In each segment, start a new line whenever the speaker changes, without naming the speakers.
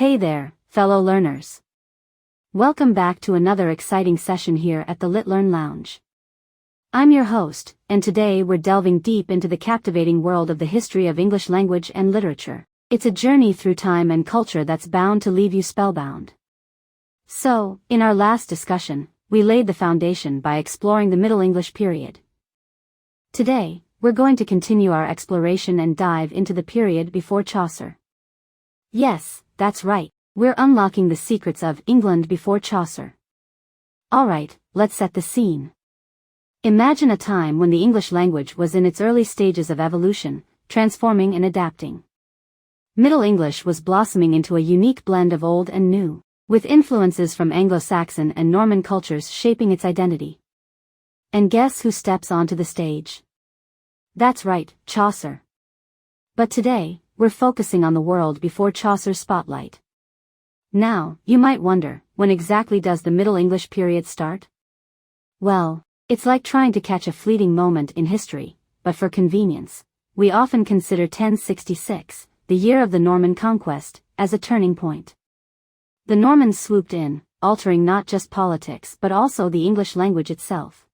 Hey there, fellow learners. Welcome back to another exciting session here at the Litlearn Lounge. I'm your host, and today we're delving deep into the captivating world of the history of English language and literature. It's a journey through time and culture that's bound to leave you spellbound. So, in our last discussion, we laid the foundation by exploring the Middle English period. Today, we're going to continue our exploration and dive into the period before Chaucer. Yes, that's right, we're unlocking the secrets of England before Chaucer. Alright, let's set the scene. Imagine a time when the English language was in its early stages of evolution, transforming and adapting. Middle English was blossoming into a unique blend of old and new, with influences from Anglo-Saxon and Norman cultures shaping its identity. And guess who steps onto the stage? That's right, Chaucer. But today, we're focusing on the world before Chaucer's spotlight. Now, you might wonder, when exactly does the Middle English period start? Well, it's like trying to catch a fleeting moment in history, but for convenience, we often consider 1066, the year of the Norman Conquest, as a turning point. The Normans swooped in, altering not just politics but also the English language itself.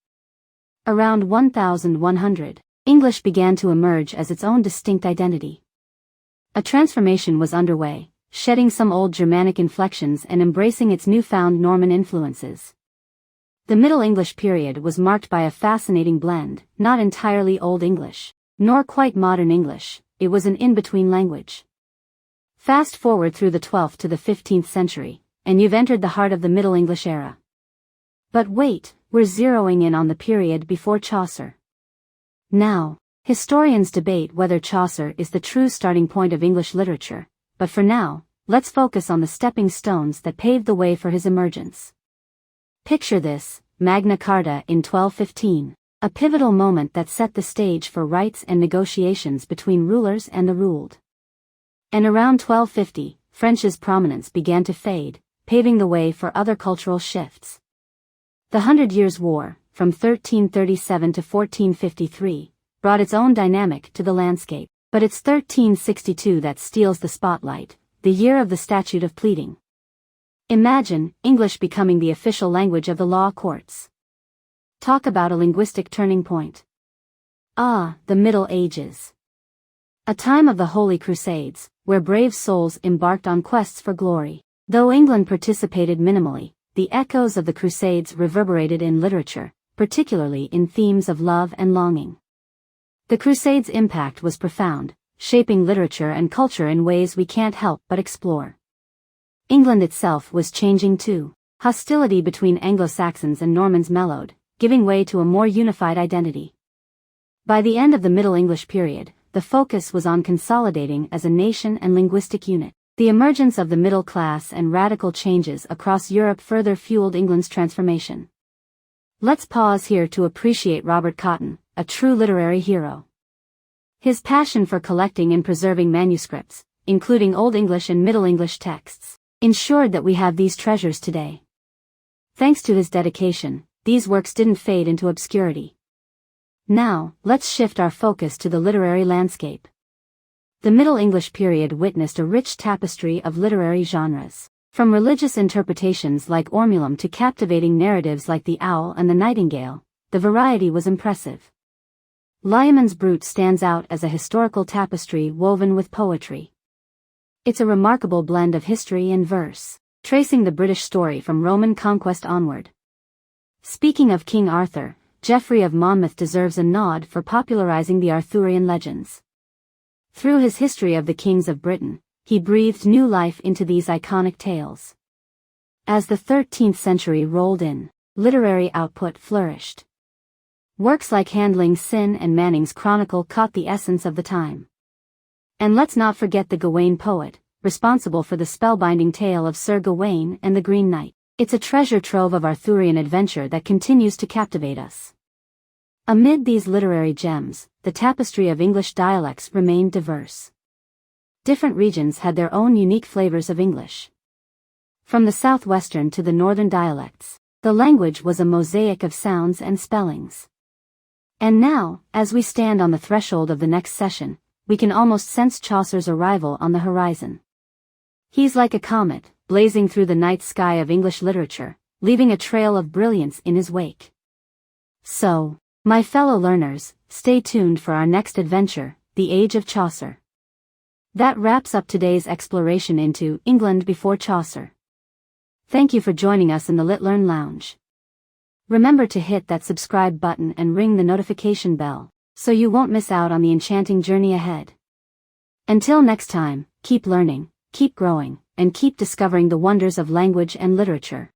Around 1100, English began to emerge as its own distinct identity. A transformation was underway, shedding some old Germanic inflections and embracing its newfound Norman influences. The Middle English period was marked by a fascinating blend, not entirely Old English, nor quite modern English, it was an in-between language. Fast forward through the 12th to the 15th century, and you've entered the heart of the Middle English era. But wait, we're zeroing in on the period before Chaucer. Now, historians debate whether Chaucer is the true starting point of English literature, but for now, let's focus on the stepping stones that paved the way for his emergence. Picture this, Magna Carta in 1215, a pivotal moment that set the stage for rights and negotiations between rulers and the ruled. And around 1250, French's prominence began to fade, paving the way for other cultural shifts. The Hundred Years' War, from 1337 to 1453, brought its own dynamic to the landscape, but it's 1362 that steals the spotlight, the year of the Statute of Pleading. Imagine English becoming the official language of the law courts. Talk about a linguistic turning point. Ah, the Middle Ages. A time of the Holy Crusades, where brave souls embarked on quests for glory. Though England participated minimally, the echoes of the Crusades reverberated in literature, particularly in themes of love and longing. The Crusades' impact was profound, shaping literature and culture in ways we can't help but explore. England itself was changing too. Hostility between Anglo-Saxons and Normans mellowed, giving way to a more unified identity. By the end of the Middle English period, the focus was on consolidating as a nation and linguistic unit. The emergence of the middle class and radical changes across Europe further fueled England's transformation. Let's pause here to appreciate Robert Cotton, a true literary hero. His passion for collecting and preserving manuscripts, including Old English and Middle English texts, ensured that we have these treasures today. Thanks to his dedication, these works didn't fade into obscurity. Now, let's shift our focus to the literary landscape. The Middle English period witnessed a rich tapestry of literary genres. From religious interpretations like Ormulum to captivating narratives like The Owl and the Nightingale, the variety was impressive. Lyman's Brut stands out as a historical tapestry woven with poetry. It's a remarkable blend of history and verse, tracing the British story from Roman conquest onward. Speaking of King Arthur, Geoffrey of Monmouth deserves a nod for popularizing the Arthurian legends. Through his History of the Kings of Britain, he breathed new life into these iconic tales. As the 13th century rolled in, literary output flourished. Works like Handling Sin and Manning's Chronicle caught the essence of the time. And let's not forget the Gawain poet, responsible for the spellbinding tale of Sir Gawain and the Green Knight. It's a treasure trove of Arthurian adventure that continues to captivate us. Amid these literary gems, the tapestry of English dialects remained diverse. Different regions had their own unique flavors of English. From the southwestern to the northern dialects, the language was a mosaic of sounds and spellings. And now, as we stand on the threshold of the next session, we can almost sense Chaucer's arrival on the horizon. He's like a comet, blazing through the night sky of English literature, leaving a trail of brilliance in his wake. So, my fellow learners, stay tuned for our next adventure, the Age of Chaucer. That wraps up today's exploration into England before Chaucer. Thank you for joining us in the Litlearn Lounge. Remember to hit that subscribe button and ring the notification bell, so you won't miss out on the enchanting journey ahead. Until next time, keep learning, keep growing, and keep discovering the wonders of language and literature.